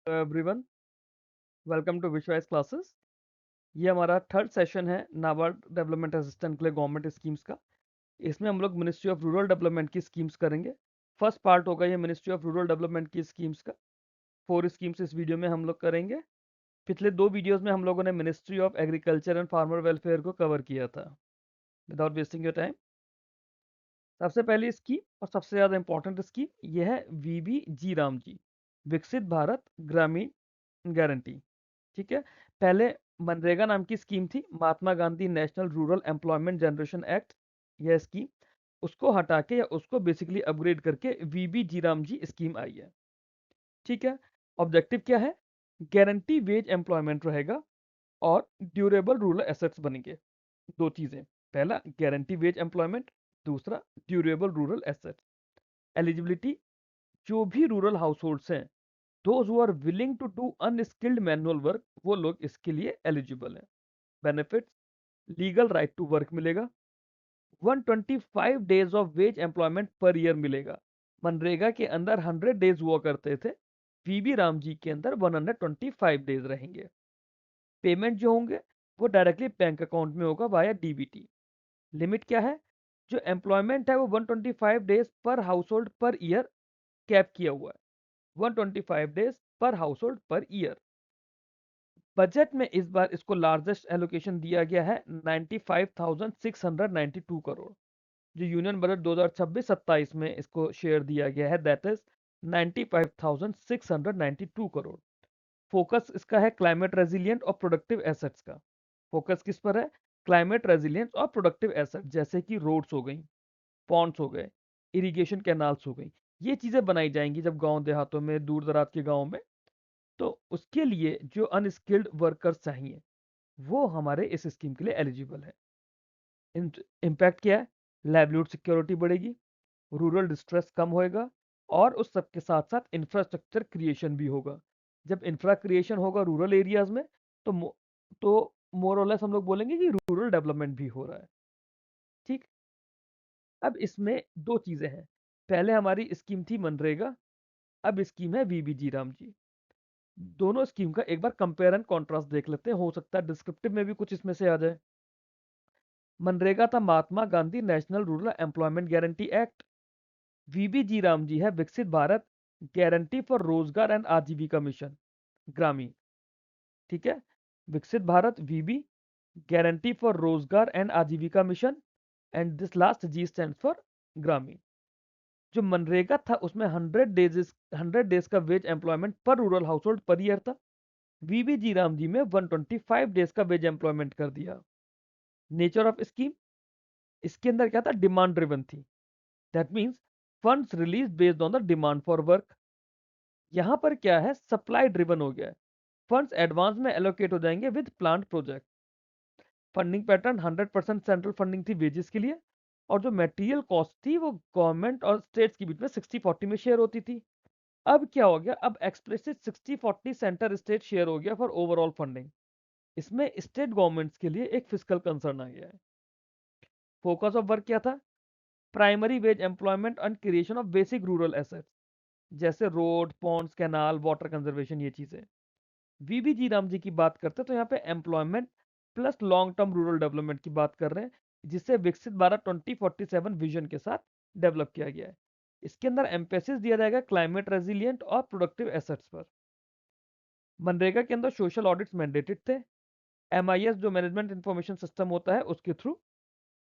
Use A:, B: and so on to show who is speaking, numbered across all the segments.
A: Everyone, welcome to विश्वास classes. ये हमारा थर्ड सेशन है नाबार्ड डेवलपमेंट असिस्टेंट के लिए गवर्नमेंट स्कीम्स का। इसमें हम लोग मिनिस्ट्री ऑफ रूरल डेवलपमेंट की स्कीम्स करेंगे। फर्स्ट पार्ट होगा ये मिनिस्ट्री ऑफ रूरल डेवलपमेंट की स्कीम्स का। 4 स्कीम्स इस वीडियो में हम लोग करेंगे। पिछले 2 वीडियोस में हम लोगों ने ministry of agriculture and farmer welfare को कवर किया था। विदाउट वेस्टिंग योर टाइम, सबसे पहली स्कीम और सबसे ज़्यादा इंपॉर्टेंट स्कीम ये है वीबी जी राम जी, विकसित भारत ग्रामीण गारंटी। ठीक है। पहले मनरेगा नाम की स्कीम थी, Mahatma Gandhi national rural employment generation act. यह स्कीम, उसको हटा के या उसको बेसिकली अपग्रेड करके वीबी जी राम जी स्कीम आई है। ठीक है। ऑब्जेक्टिव क्या है? गारंटी वेज एम्प्लॉयमेंट रहेगा और ड्यूरेबल रूरल एसेट्स बनेंगे। दो चीजें, पहला गारंटी वेज एम्प्लॉयमेंट, दूसरा ड्यूरेबल रूरल एसेट्स। एलिजिबिलिटी, जो भी रूरल हाउस होल्ड्स हैं, those who are willing to do unskilled manual work, वो लोग इसके लिए एलिजिबल हैं। Benefits, legal right to work मिलेगा, 125 days of wage employment per year मिलेगा। मनरेगा के अंदर 100 डेज हुआ करते थे, वीबी राम जी के अंदर 125 डेज रहेंगे। पेमेंट जो होंगे वो डायरेक्टली बैंक अकाउंट में होगा वाया डीबीटी। लिमिट क्या है? जो एम्प्लॉयमेंट है वो 125 डेज पर house hold per year cap किया हुआ है, 125 डेज पर house hold per year. Budget में इस बार इसको लार्जेस्ट एलोकेशन दिया गया है 95,692 करोड़। जो यूनियन बजट 2026-27 में इसको शेयर दिया गया है, दैट इज 95,692 करोड़। फोकस इसका है क्लाइमेट रेजिलियंट और प्रोडक्टिव एसेट्स का। फोकस किस पर है? क्लाइमेट रेजिलियंस और प्रोडक्टिव एसेट, जैसे कि रोड्स हो गई, पॉन्ड्स हो गए, इरिगेशन कैनाल्स हो गई। ये चीजें बनाई जाएंगी जब गांव देहातों में, दूर दराज के गांव में। तो उसके लिए जो अनस्किल्ड वर्कर्स चाहिए वो हमारे इस स्कीम के लिए एलिजिबल है। इम्पैक्ट क्या है? लाइवलीहुड सिक्योरिटी बढ़ेगी, रूरल डिस्ट्रेस कम होएगा और उस सब के साथ साथ इंफ्रास्ट्रक्चर क्रिएशन भी होगा। जब इंफ्रा क्रिएशन होगा रूरल एरियाज में, तो तो मोर और लेस हम लोग बोलेंगे कि रूरल डेवलपमेंट भी हो रहा है। ठीक। अब इसमें दो चीजें हैं। पहले हमारी स्कीम थी मनरेगा, अब स्कीम है वीबी जी राम जी। दोनों स्कीम का एक बार कंपेयर एंड कॉन्ट्रास्ट देख लेते हैं, हो सकता है डिस्क्रिप्टिव में भी कुछ इसमें से आ जाए। मनरेगा था Mahatma Gandhi national rural employment guarantee act. VB G RAM G है Viksit Bharat guarantee for Rozgar and Aajeevika mission Gramin. ठीक है। Viksit Bharat VB, guarantee for Rozgar and Aajeevika mission, and this last G stand for Gramin. जो मनरेगा था उसमें 100 डेज का wage employment per rural household per year था। VB G RAM जी में 125 days का वेज एम्प्लॉयमेंट कर दिया। नेचर ऑफ स्कीम, इसके अंदर क्या था? डिमांड ड्रिवन थी। That means funds release based on the demand for work. यहां पर क्या है? सप्लाई ड्रिवन हो गया है। फंड्स एडवांस में एलोकेट हो जाएंगे with planned project. Funding pattern 100% central funding थी वेजेस के लिए, और जो मटेरियल कॉस्ट थी वो गवर्नमेंट और स्टेट्स के बीच में 60-40 में शेयर होती थी। अब क्या हो गया? अब एक्सप्लिसिट 60-40 सेंटर स्टेट शेयर हो गया फॉर ओवरऑल फंडिंग। इसमें स्टेट गवर्नमेंट्स के लिए एक फिजिकल कंसर्न आ गया है। फोकस ऑफ वर्क क्या था? Primary wage employment and creation of basic rural assets, जैसे road, ponds, canal, water conservation, ये चीजें। वीबी जी राम जी की बात करते हैं तो यहाँ पे employment plus long term rural development की बात कर रहे हैं, जिसे विकसित भारत 2047 विजन के साथ डेवलप किया गया है। इसके अंदर एम्फेसिस दिया जाएगा क्लाइमेट रेजिलियंट और प्रोडक्टिव एसेट्स पर। मनरेगा के अंदर सोशल ऑडिट्स मैंडेटेड थे। एमआईएस जो मैनेजमेंट इंफॉर्मेशन सिस्टम होता है उसके थ्रू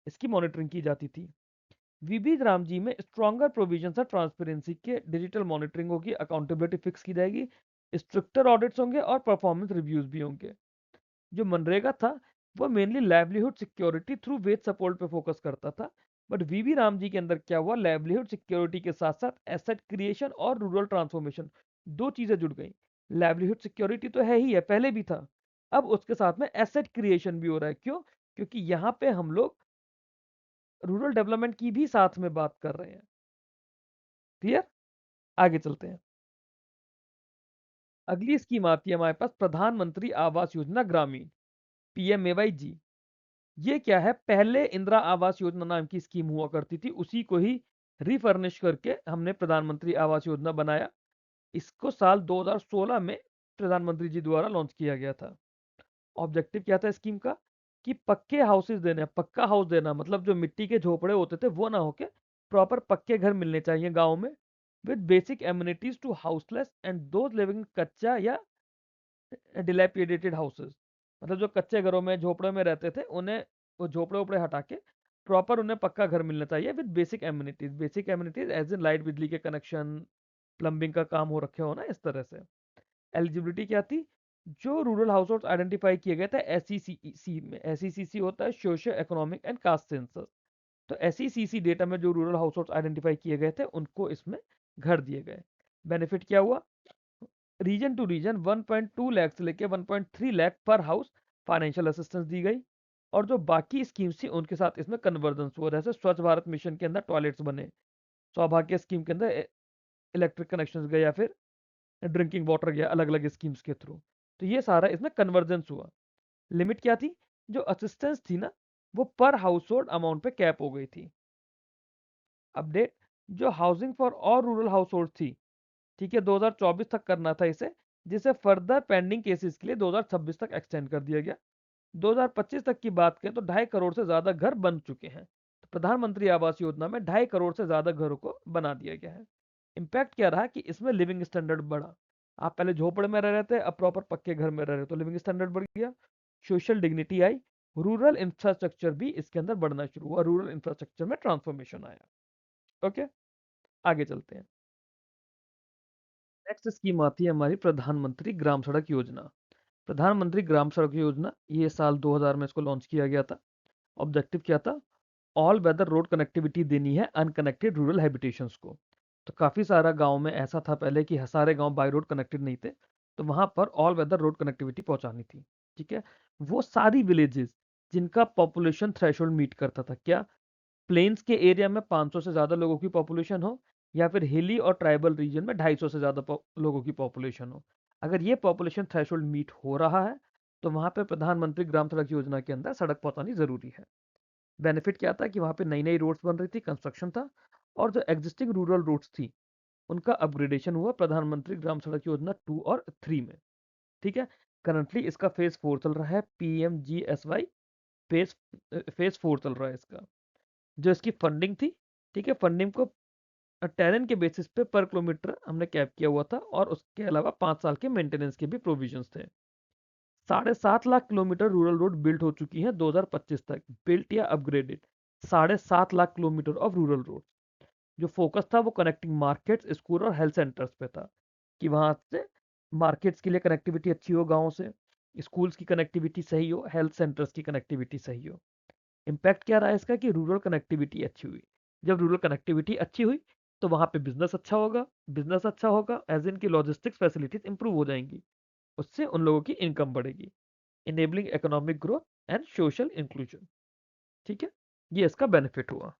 A: इसकी मॉनिटरिंग की जाती थी। वीबी राम जी में स्ट्रॉन्गर प्रोविजन है ट्रांसपेरेंसी के, डिजिटल मॉनिटरिंग होगी, अकाउंटेबिलिटी फिक्स की जाएगी, स्ट्रिक्टर ऑडिट्स होंगे और परफॉर्मेंस रिव्यूज भी होंगे। जो मनरेगा था वो mainly livelihood security through wage support पे फोकस करता था, बट वीबी राम जी के अंदर क्या हुआ? लाइवलीहुड सिक्योरिटी के साथ साथ एसेट क्रिएशन और रूरल ट्रांसफॉर्मेशन, दो चीजें जुड़ गई। लाइवलीहुड सिक्योरिटी तो है ही है, पहले भी था, अब उसके साथ में एसेट क्रिएशन भी हो रहा है। क्यों? क्योंकि यहाँ पे हम लोग रूरल डेवलपमेंट की भी साथ में बात कर रहे हैं। क्लियर? आगे चलते हैं। अगली स्कीम आती है हमारे पास प्रधानमंत्री आवास योजना ग्रामीण, पीएमएवाई जी। ये क्या है? पहले इंदिरा आवास योजना नाम की स्कीम हुआ करती थी, उसी को ही रिफर्निश करके हमने प्रधानमंत्री आवास योजना बनाया। इसको साल 2016 में प्रधानमंत्री जी द्वारा लॉन्च किया गया था। ऑब्जेक्टिव क्या था स्कीम का कि पक्के हाउसेज देने, पक्का हाउस देना मतलब जो मिट्टी के झोपड़े होते थे वो ना होके प्रॉपर पक्के घर मिलने चाहिए गांव में, with basic amenities to houseless and those living कच्चा या डिलैपिडेटेड हाउसेस। मतलब जो कच्चे घरों में झोपड़े में रहते थे उन्हें वो झोपड़े उपड़े हटा के प्रॉपर उन्हें पक्का घर मिलना चाहिए with basic amenities as in light, बिजली के कनेक्शन, प्लम्बिंग का काम हो रखे हो ना, इस तरह से। एलिजिबिलिटी क्या थी? जो रूरल हाउस होल्ड आइडेंटिफाई किए गए थे एसईसीसी में, एसईसीसी होता है socio economic and caste census, तो एसईसीसी डेटा में जो रूरल हाउस होल्ड आइडेंटिफाई किए गए थे उनको इसमें घर दिए गए। बेनिफिट क्या हुआ? रीजन टू रीजन 1.2 लाख से लेके 1.3 लाख पर हाउस फाइनेंशियल असिस्टेंस दी गई। और जो बाकी स्कीम्स थी उनके साथ इसमें कन्वर्जेंस हुआ, जैसे स्वच्छ भारत मिशन के अंदर टॉयलेट्स बने, सौभाग्य स्कीम के अंदर इलेक्ट्रिक कनेक्शन गए, या फिर ड्रिंकिंग वाटर गया अलग अलग स्कीम्स के थ्रू। तो ये सारा इसमें कन्वर्जेंस हुआ। लिमिट क्या थी? जो असिस्टेंस थी ना वो पर हाउस होल्ड अमाउंट पे कैप हो गई थी। अपडेट, जो housing for all rural house hold थी, ठीक है, 2024 तक करना था इसे, जिसे फर्दर पेंडिंग केसेस के लिए 2026 तक एक्सटेंड कर दिया गया। 2025 तक की बात करें तो 2.5 करोड़ से ज्यादा घर बन चुके हैं। तो प्रधानमंत्री आवास योजना में 2.5 करोड़ से ज्यादा घरों को बना दिया गया है। इम्पैक्ट क्या रहा कि इसमें लिविंग स्टैंडर्ड बढ़ा। आप पहले झोपड़े में रह रहे थे, अब प्रॉपर पक्के घर में रह रहे, तो लिविंग स्टैंडर्ड बढ़ गया, सोशल डिग्निटी आई, रूरल इंफ्रास्ट्रक्चर भी इसके अंदर बढ़ना शुरू हुआ, रूरल इंफ्रास्ट्रक्चर में ट्रांसफॉर्मेशन आया। ओके, आगे चलते हैं। नेक्स्ट स्कीम आती है हमारी प्रधानमंत्री ग्राम सड़क योजना। प्रधानमंत्री ग्राम सड़क योजना ये साल 2000 में इसको लॉन्च किया गया था। ऑब्जेक्टिव क्या था? ऑल वेदर रोड कनेक्टिविटी देनी है अनकनेक्टेड रूरल हैबिटेशंस को। तो काफ़ी सारा गांव में ऐसा था पहले कि सारे गांव बाय रोड कनेक्टेड नहीं थे, तो वहां पर ऑल वेदर रोड कनेक्टिविटी पहुंचानी थी। ठीक है, वो सारी विलेजेस जिनका पॉपुलेशन थ्रेशोल्ड मीट करता था, क्या प्लेन्स के एरिया में 500 से ज़्यादा लोगों की पॉपुलेशन हो, या फिर हिली और ट्राइबल रीजन में 250 से ज़्यादा लोगों की पॉपुलेशन हो, अगर ये पॉपुलेशन थ्रेशोल्ड मीट हो रहा है तो वहां पे प्रधानमंत्री ग्राम सड़क योजना के अंदर सड़क पहुंचानी जरूरी है। बेनिफिट क्या था कि वहां पे नई नई रोड्स बन रही थी, कंस्ट्रक्शन था, और जो एग्जिस्टिंग रूरल रोड्स थी उनका अपग्रेडेशन हुआ प्रधानमंत्री ग्राम सड़क योजना 2 और 3 में। ठीक है, करंटली इसका फेज 4 चल रहा है, PMGSY फेज फेज 4 चल रहा है इसका। जो इसकी फंडिंग थी, ठीक है, फंडिंग को टेरेन के बेसिस पे पर किलोमीटर हमने कैप किया हुआ था, और उसके अलावा 5 साल के मेंटेनेंस के भी प्रोविजंस थे। 7.5 lakh kilometre rural road built हो चुकी हैं 2025 तक, बिल्ट या upgraded 7.5 lakh kilometre of rural road. जो फोकस था वो कनेक्टिंग मार्केट्स, स्कूल और हेल्थ सेंटर्स पे था, कि वहां से मार्केट्स के लिए कनेक्टिविटी अच्छी हो, गाँव से स्कूल्स की कनेक्टिविटी सही हो, हेल्थ सेंटर्स की कनेक्टिविटी सही हो। इम्पैक्ट क्या रहा है इसका कि रूरल कनेक्टिविटी अच्छी हुई। जब रूरल कनेक्टिविटी अच्छी हुई तो वहां पे बिजनेस अच्छा होगा, बिजनेस अच्छा होगा एज इन की लॉजिस्टिक्स फैसिलिटीज इंप्रूव हो जाएंगी, उससे उन लोगों की इनकम बढ़ेगी, enabling economic growth and social inclusion. ठीक है, ये इसका बेनिफिट हुआ।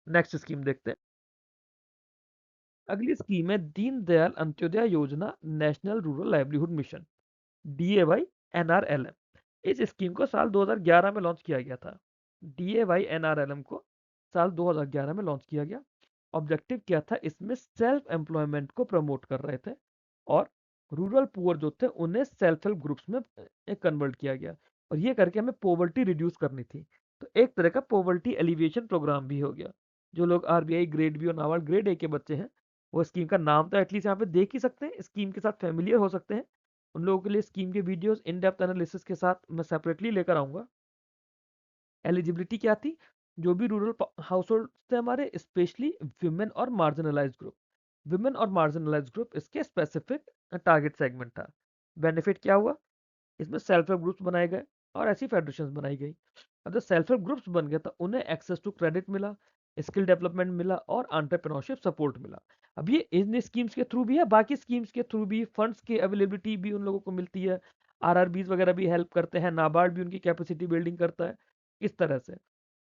A: नेक्स्ट स्कीम देखते हैं। अगली स्कीम है दीनदयाल अंत्योदय योजना national rural livelihood mission, DAY NRLM। इस स्कीम को साल 2011 में लॉन्च किया गया था। DAY NRLM को साल 2011 में लॉन्च किया गया। ऑब्जेक्टिव क्या था? इसमें सेल्फ एम्प्लॉयमेंट को प्रमोट कर रहे थे, और रूरल पुअर जो थे उन्हें सेल्फ हेल्प ग्रुप्स में कन्वर्ट किया गया, और ये करके हमें पॉवर्टी रिड्यूस करनी थी। तो एक तरह का पॉवर्टी एलिविएशन प्रोग्राम भी हो गया। जो लोग RBI ग्रेड बी और नाबार्ड ग्रेड ए के बच्चे हैं, वो स्कीम का नाम तो एटलीस्ट यहाँ पे देख ही सकते हैं, स्कीम के साथ फेमिलियर हो सकते हैं। उन लोगों के लिए स्कीम के वीडियोस इन डेप्थ एनालिसिस के साथ मैं सेपरेटली लेकर आऊंगा। एलिजिबिलिटी क्या थी? जो भी रूरल हाउस होल्ड थे हमारे, स्पेशली विमेन और मार्जिनलाइज ग्रुप, विमेन और मार्जिनलाइज ग्रुप इसके स्पेसिफिक टारगेट सेगमेंट था। बेनिफिट क्या हुआ? इसमें सेल्फ हेल्प ग्रुप्स बनाए गए और ऐसी फेडरेशन बनाई गई। अब जब सेल्फ हेल्प ग्रुप्स बन गए तो उन्हें एक्सेस टू क्रेडिट मिला, स्किल डेवलपमेंट मिला और एंटरप्रेन्योरशिप सपोर्ट मिला। अब ये इन स्कीम्स के थ्रू भी है, बाकी स्कीम्स के थ्रू भी फंड्स की अवेलेबिलिटी भी उन लोगों को मिलती है, RRBs वगैरह भी हेल्प करते हैं, नाबार्ड भी उनकी कैपेसिटी बिल्डिंग करता है, इस तरह से।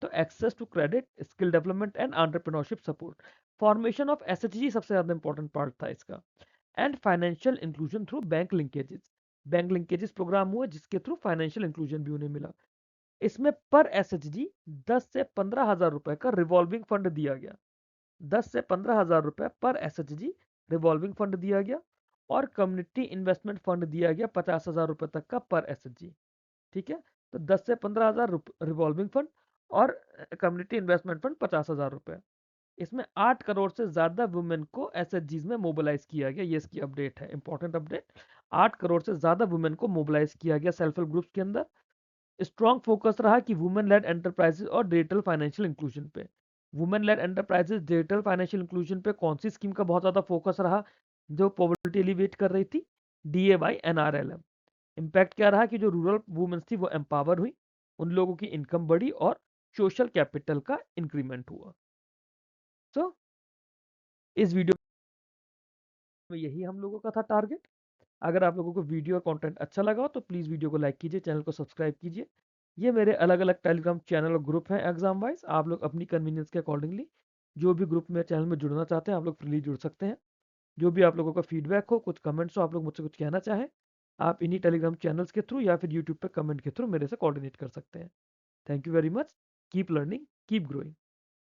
A: तो access to credit, skill development and entrepreneurship support, formation of SHG सबसे ज्यादा इंपॉर्टेंट पार्ट था इसका, and financial inclusion through bank linkages. Bank linkages programme हुआ जिसके थ्रू फाइनेंशियल इंक्लूजन भी उन्हें मिला। इसमें पर SHG 10 से 15 हज़ार रुपए का रिवॉल्विंग फंड दिया गया, 10 से 15 हज़ार रुपए पर SHG रिवॉल्विंग फंड दिया गया। और कम्युनिटी इन्वेस्टमेंट फंड दिया गया 50,000 रुपये तक का पर एसएचजी। ठीक है, तो 10 से 15,000 रिवॉल्विंग फंड और कम्युनिटी इन्वेस्टमेंट फंड 50,000 रुपये। इसमें 8 करोड़ से ज़्यादा वुमेन को एसएचजीज में मोबिलाइज किया गया। ये इसकी अपडेट है, इंपॉर्टेंट अपडेट। 8 करोड़ से ज़्यादा वुमेन को मोबिलाइज किया गया सेल्फ हेल्प ग्रुप्स के अंदर। स्ट्रॉन्ग फोकस रहा कि वुमेन लेड एंटरप्राइजेस और डिजिटल फाइनेंशियल इंक्लूजन पे। Women lead enterprises digital financial inclusion पे कौन सी स्कीम का बहुत ज़्यादा फोकस रहा जो पॉवर्टी एलिवेट कर रही थी? DAY NRLM। इम्पैक्ट क्या रहा कि जो रूरल वुमेन्स थी वो एम्पावर हुई, उन लोगों की इनकम बढ़ी और सोशल कैपिटल का इंक्रीमेंट हुआ। तो इस वीडियो में यही हम लोगों का था टारगेट। अगर आप लोगों को वीडियो और कंटेंट अच्छा लगा हो तो प्लीज़ वीडियो को लाइक कीजिए, चैनल को सब्सक्राइब कीजिए। ये मेरे अलग-अलग टेलीग्राम चैनल और ग्रुप हैं एग्जाम वाइज। आप लोग अपनी कन्वीनियंस के अकॉर्डिंगली जो भी ग्रुप में चैनल में जुड़ना चाहते हैं आप लोग फ्रीली जुड़ सकते हैं। जो भी आप लोगों का फीडबैक हो, कुछ कमेंट्स हो, आप लोग मुझसे कुछ कहना चाहें, आप इन्हीं टेलीग्राम चैनल्स के थ्रू या फिर यूट्यूब पे कमेंट के थ्रू मेरे से कोऑर्डिनेट कर सकते हैं। Thank you very much. Keep learning, keep growing.